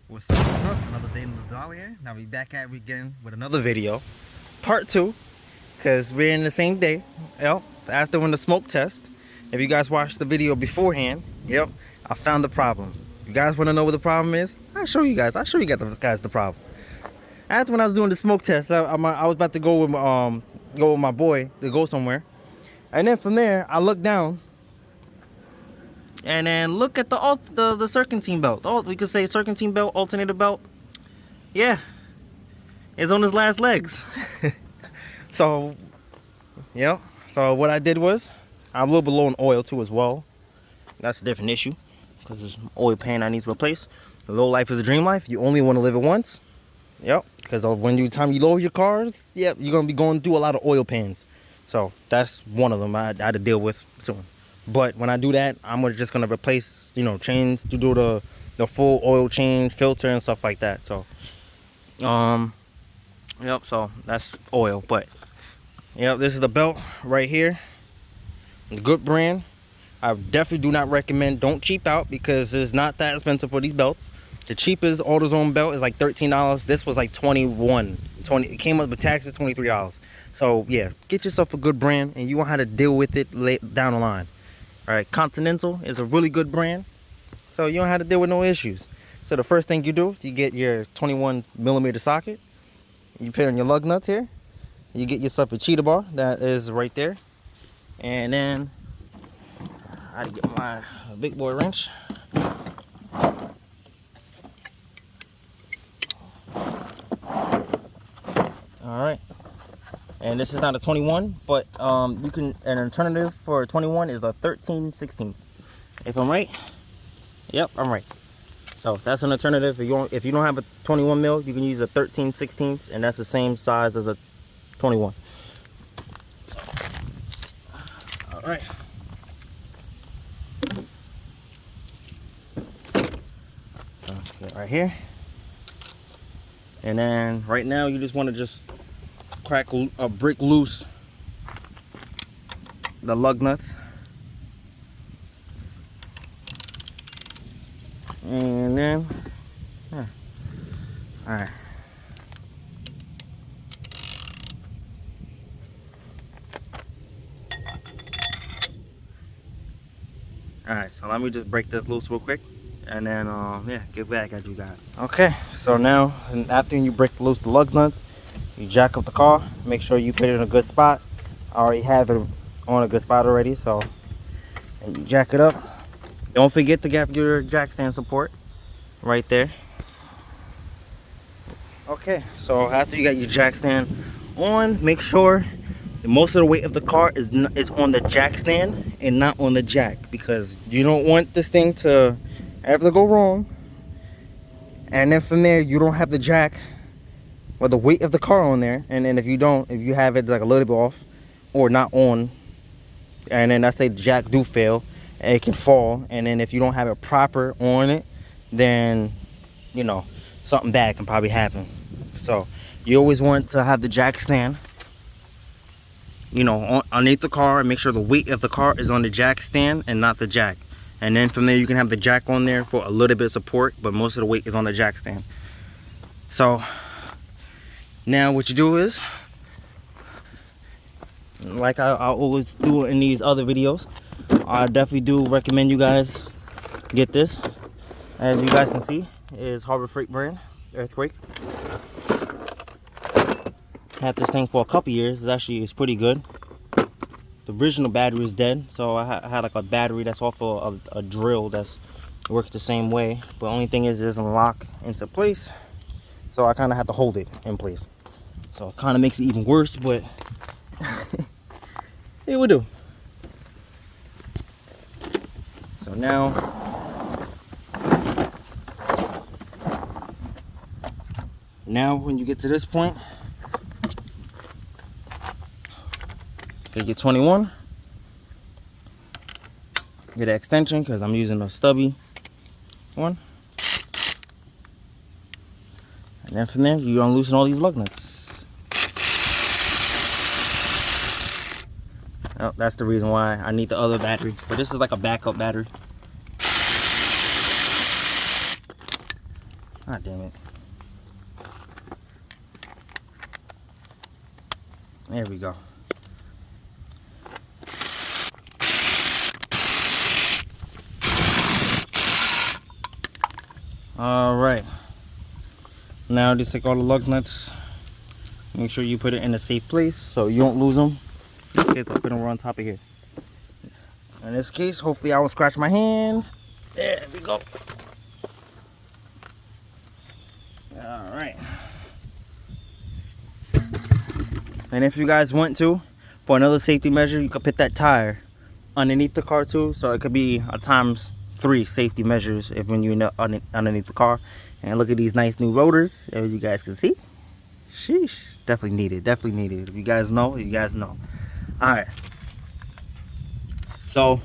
What's up, what's up? Another day in the dollar here. Now we back at it again with another video. Part 2. Because we're in the same day. Yep. After when the smoke test. If you guys watched the video beforehand, yep, I found the problem. You guys want to know what the problem is? I'll show you guys. The problem. After when I was doing the smoke test, I was about to go with my boy to go somewhere. And then from there, I looked down. And then look at the serpentine belt. Oh, we could say serpentine belt, alternator belt. Yeah, it's on his last legs. So, yeah. So what I did was, I'm a little bit low on oil too as well. That's a different issue because there's oil pan I need to replace. The low life is a dream life. You only want to live it once. Yep. Because when time you load your cars, yep, you're gonna be going through a lot of oil pans. So that's one of them I had to deal with soon. But when I do that, I'm just gonna replace, change to do the full oil change, filter and stuff like that. So, yep. So that's oil. But yep, this is the belt right here. Good brand. I definitely do not recommend. Don't cheap out because it's not that expensive for these belts. The cheapest AutoZone belt is like $13. This was like $21. It came up with taxes, $23. So yeah, get yourself a good brand, and you won't have to deal with it down the line. All right, Continental is a really good brand, so you don't have to deal with no issues. So the first thing you do, you get your 21mm socket. You put on your lug nuts here. You get yourself a cheetah bar that is right there, and then I get my big boy wrench. All right. And this is not a 21, but you can, an alternative for a 21 is a 13/16. If I'm right, yep, I'm right. So that's an alternative. If you don't have a 21 mil, you can use a 13/16, and that's the same size as a 21. So, all right. Right here. And then right now you just want to crack a brick loose the lug nuts, and then all right. So let me just break this loose real quick, and then yeah, get back at you guys. Okay, so now after you break loose the lug nuts, you jack up the car, make sure you put it in a good spot. I already have it on a good spot already, so and you jack it up. Don't forget to get your jack stand support right there. Okay, so after you got your jack stand on, make sure that most of the weight of the car is on the jack stand and not on the jack, because you don't want this thing to ever go wrong, and then from there you don't have the jack or the weight of the car on there, and then if you have it like a little bit off or not on, and then let's say the jack do fail, it can fall, and then if you don't have it proper on it, then something bad can probably happen. So you always want to have the jack stand underneath the car, and make sure the weight of the car is on the jack stand and not the jack. And then from there you can have the jack on there for a little bit of support, but most of the weight is on the jack stand. So now what you do is, like I always do in these other videos, I definitely do recommend you guys get this. As you guys can see, is Harbor Freight brand Earthquake. Had this thing for a couple years. It's pretty good. The original battery is dead, so I had like a battery that's off of a drill that's works the same way, but only thing is it doesn't lock into place, so I kind of have to hold it in place. So it kind of makes it even worse, but it would do. So now when you get to this point, get your 21, get an extension because I'm using a stubby one, and then from there you're gonna loosen all these lug nuts. Oh, that's the reason why I need the other battery, but this is like a backup battery. Ah, damn it. There we go. All right. Now just take all the lug nuts. Make sure you put it in a safe place so you don't lose them. In this case, I'll put them right on top of here. In this case, hopefully I won't scratch my hand. There we go. All right. And if you guys want to, for another safety measure, you could put that tire underneath the car too, so it could be a ×3 safety measures if when you're underneath the car. And look at these nice new rotors, as you guys can see. Sheesh, definitely needed, definitely needed. If you guys know, you guys know. All right. So,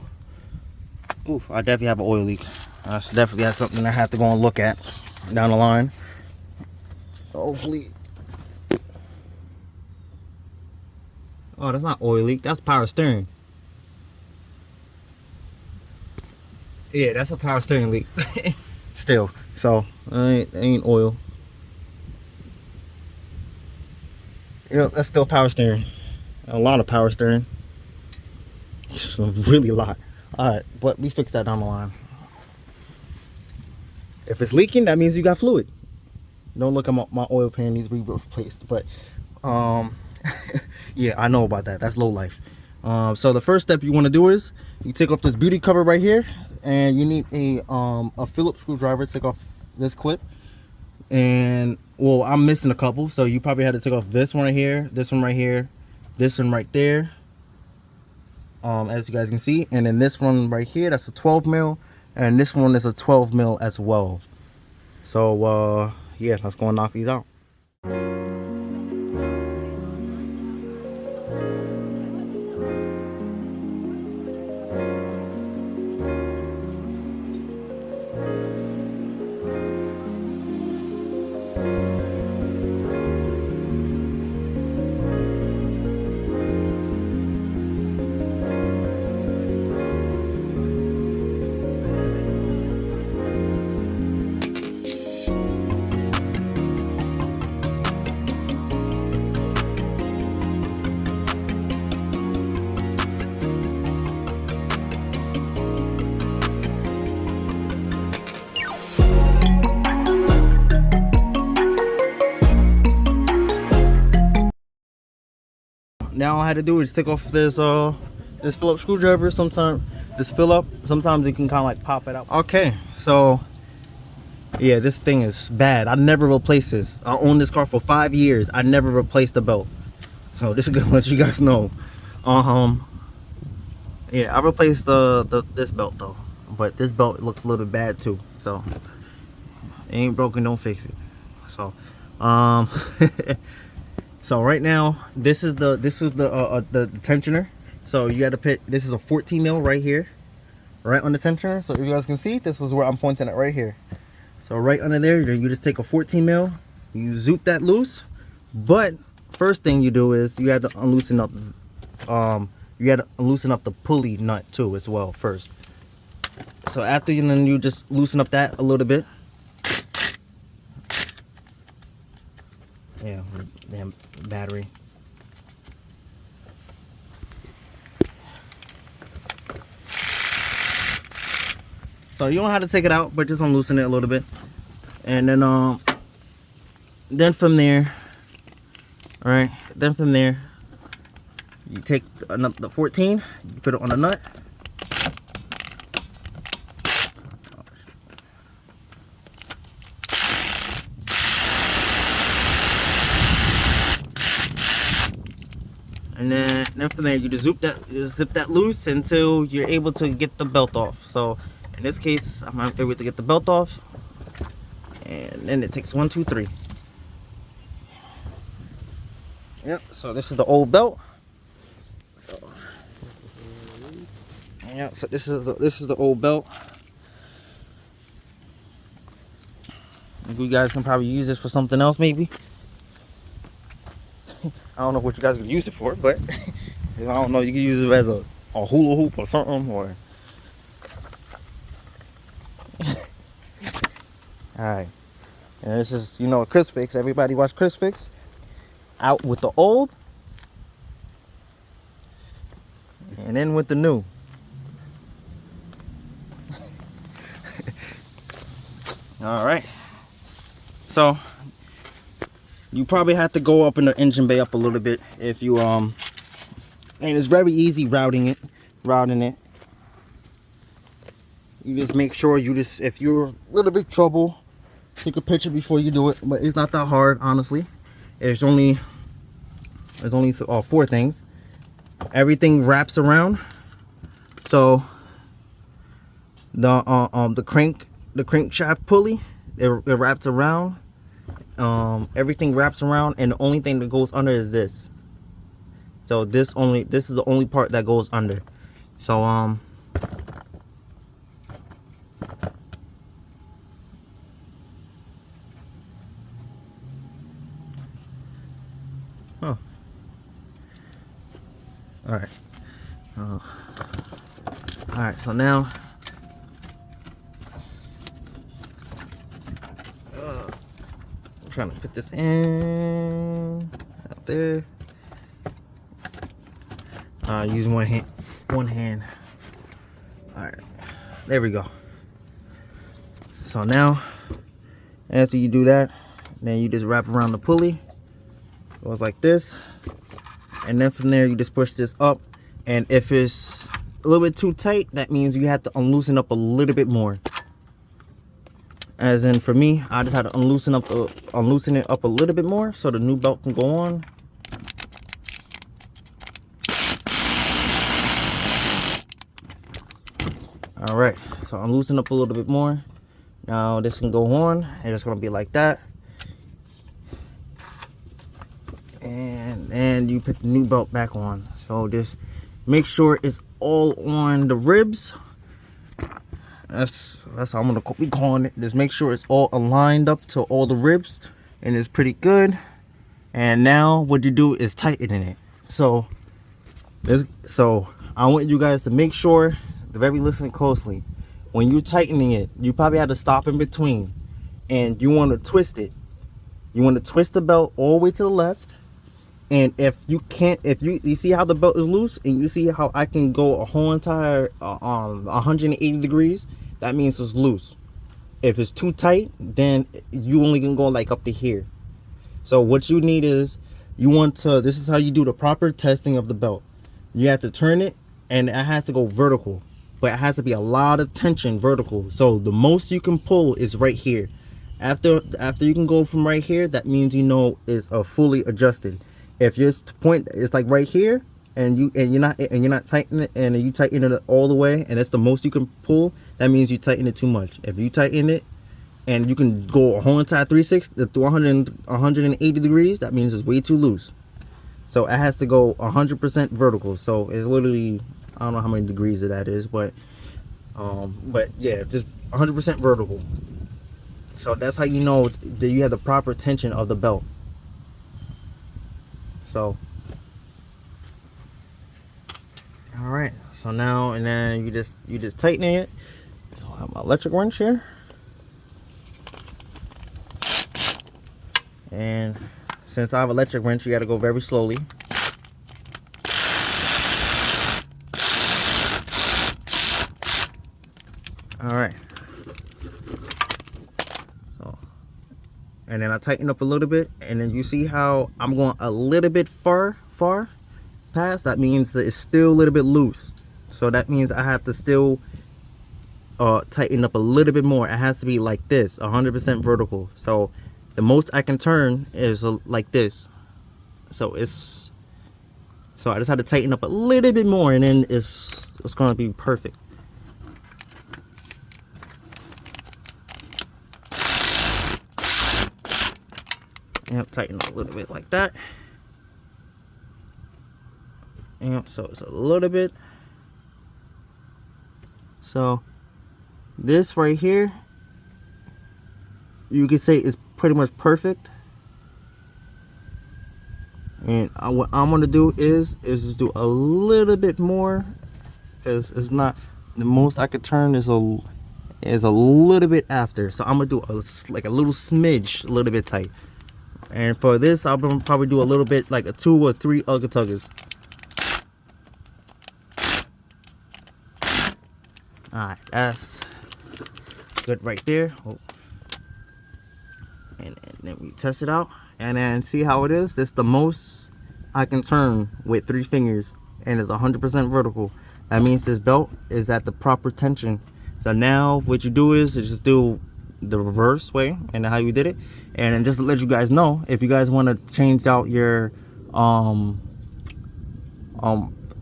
oof, I definitely have an oil leak. That's definitely something I have to go and look at down the line. Hopefully. Oh, that's not oil leak. That's power steering. Yeah, that's a power steering leak. Still, so ain't oil. You know, that's still power steering. A lot of power steering. Really a lot. All right, but we fixed that down the line. If it's leaking, that means you got fluid. Don't look at my oil pan needs to be replaced, but yeah, I know about that. That's low life. So the first step you want to do is you take off this beauty cover right here, and you need a Phillips screwdriver to take off this clip. And well, I'm missing a couple, so you probably had to take off this one right here, this one right here, this one right there, as you guys can see, and then this one right here, that's a 12 mil, and this one is a 12 mil as well. So yeah, let's go and knock these out. Now all I had to do is take off this Phillips screwdriver. Sometimes this sometimes you can kind of like pop it out. Okay, so yeah, this thing is bad. I never replaced this. I owned this car for 5 years. I never replaced the belt. So this is gonna let you guys know. Yeah, I replaced this belt though, but this belt looks a little bad too. So it ain't broken, don't fix it. So so right now this is the tensioner. So you got to put, this is a 14 mil right here, right on the tensioner. So if you guys can see, this is where I'm pointing at right here. So right under there, you just take a 14 mil, you zoop that loose. But first thing you do is you got to loosen up the pulley nut too as well first. So after you just loosen up that a little bit. Yeah, damn battery. So you don't have to take it out, but just unloosen it a little bit. And then from there, all right, then from there, you take the 14, you put it on the nut. And then from there, you just zip that loose until you're able to get the belt off. So in this case, I'm able to get the belt off, and then it takes 1, 2, 3. Yep. So this is the old belt. So yeah. So this is the old belt. You guys can probably use this for something else, maybe. I don't know what you guys could use it for, but I don't know. You can use it as a hula hoop or something, or. All right. And this is, you know, Chris Fix. Everybody watch Chris Fix. Out with the old and in with the new. All right. So you probably have to go up in the engine bay up a little bit if you and it's very easy routing it. You just make sure if you're a little bit trouble, take a picture before you do it. But it's not that hard, honestly. There's only 4 things. Everything wraps around. So the crankshaft pulley, it wraps around. Everything wraps around, and the only thing that goes under is this. So this is the only part that goes under. So all right, so now I'm trying to put this in out there. Using one hand. All right, there we go. So now after you do that, then you just wrap around the pulley. Goes like this, and then from there you just push this up. And if it's a little bit too tight, that means you have to unloosen up a little bit more. As in, for me, I just had to unloosen it up a little bit more so the new belt can go on. All right, so unloosen up a little bit more. Now this can go on, and it's gonna be like that. And you put the new belt back on. So just make sure it's all on the ribs. That's how I'm gonna be calling it. Just make sure it's all aligned up to all the ribs, and it's pretty good. And now what you do is tighten it. So I want you guys to make sure, listen closely. When you're tightening it, you probably have to stop in between, and you want to twist it. You want to twist the belt all the way to the left. And if you can't, if you see how the belt is loose, and you see how I can go a whole entire 180 degrees, that means it's loose. If it's too tight, then you only can go like up to here. So what you need is, this is how you do the proper testing of the belt. You have to turn it, and it has to go vertical, but it has to be a lot of tension vertical. So the most you can pull is right here. After you can go from right here, that means it's fully adjusted. If your point is like right here, and you're not tightening it, and you tighten it all the way, and it's the most you can pull, that means you tighten it too much. If you tighten it and you can go a whole entire 360 to 180 degrees, that means it's way too loose. So it has to go 100% vertical. So it's literally, I don't know how many degrees that is, but yeah, just 100% vertical. So that's how you know that you have the proper tension of the belt. So, all right. So now, and then you just tighten it. So I have my electric wrench here, and since I have electric wrench, you got to go very slowly. All right. So, and then I tighten up a little bit, and then you see how I'm going a little bit far past. That means that it's still a little bit loose. So that means I have to still tighten up a little bit more. It has to be like this, 100% vertical. So the most I can turn is like this. So I just had to tighten up a little bit more, and then it's gonna be perfect. Yep, tighten up a little bit like that. Yep, so it's a little bit. So this right here, you could say is pretty much perfect. And what I'm gonna do is just do a little bit more, because it's not the most I could turn is is a little bit after, so I'm gonna do like a little smidge, a little bit tight. And for this, I'll probably do a little bit, like a 2 or 3 ugga tuggers. Alright, that's good right there. Oh. And then we test it out, and then see how it is. This is the most I can turn with 3 fingers, and it's 100% vertical. That means this belt is at the proper tension. So now what you do is just do the reverse way and how you did it. And then just to let you guys know, if you guys want to change out your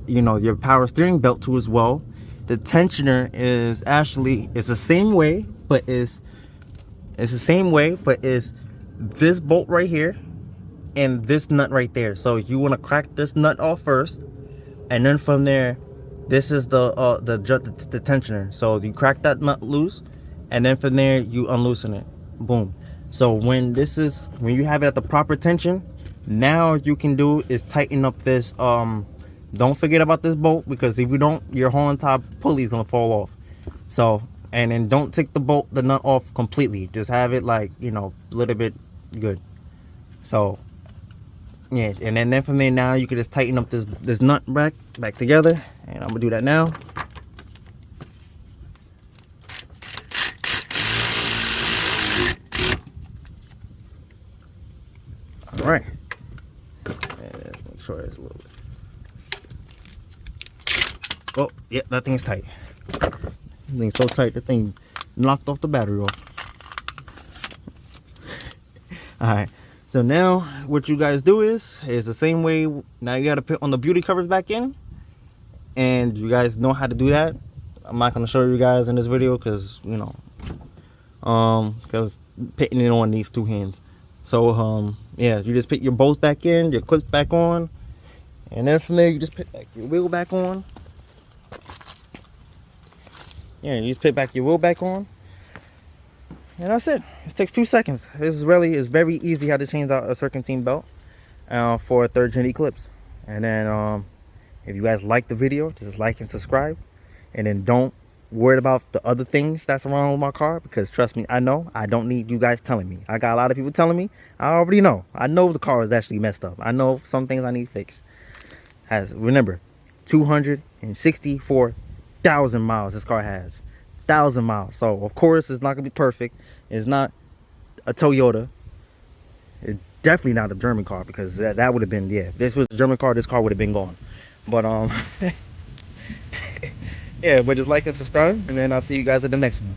you know, your power steering belt too as well, the tensioner is actually, it's the same way, but it's the same way, but it's this bolt right here and this nut right there. So you want to crack this nut off first, and then from there, this is the tensioner. So you crack that nut loose, and then from there you unloosen it. Boom. So when you have it at the proper tension, now you can do is tighten up this. Don't forget about this bolt, because if you don't, your whole entire pulley is gonna fall off. So, and then don't take the nut off completely. Just have it like, you know, a little bit good. So yeah, and then from there, now you can just tighten up this nut back together, and I'm gonna do that now. All right, and make sure it's a little bit. Oh yeah, that thing's tight. That thing's so tight, that thing knocked off the battery off. All right. So now what you guys do is the same way. Now you got to put on the beauty covers back in, and you guys know how to do that. I'm not going to show you guys in this video because, you know, because putting it on these 2 hands. So yeah, you just put your bolts back in, your clips back on, and then from there you just put back your wheel back on. Yeah, you just put back your wheel back on. And that's it. It takes 2 seconds. It's very easy how to change out a serpentine belt for a 3rd gen Eclipse. And then if you guys like the video, just like and subscribe. And then don't worry about the other things that's wrong with my car, because trust me, I know. I don't need you guys telling me. I got a lot of people telling me. I already know. I know the car is actually messed up. I know some things I need fixed. Remember, 264,000 miles this car has. 1,000 miles. So of course it's not gonna be perfect. It's not a Toyota. It's definitely not a German car, because that would have been, yeah, if this was a German car, this car would have been gone. But yeah, but just like and subscribe, and then I'll see you guys at the next one.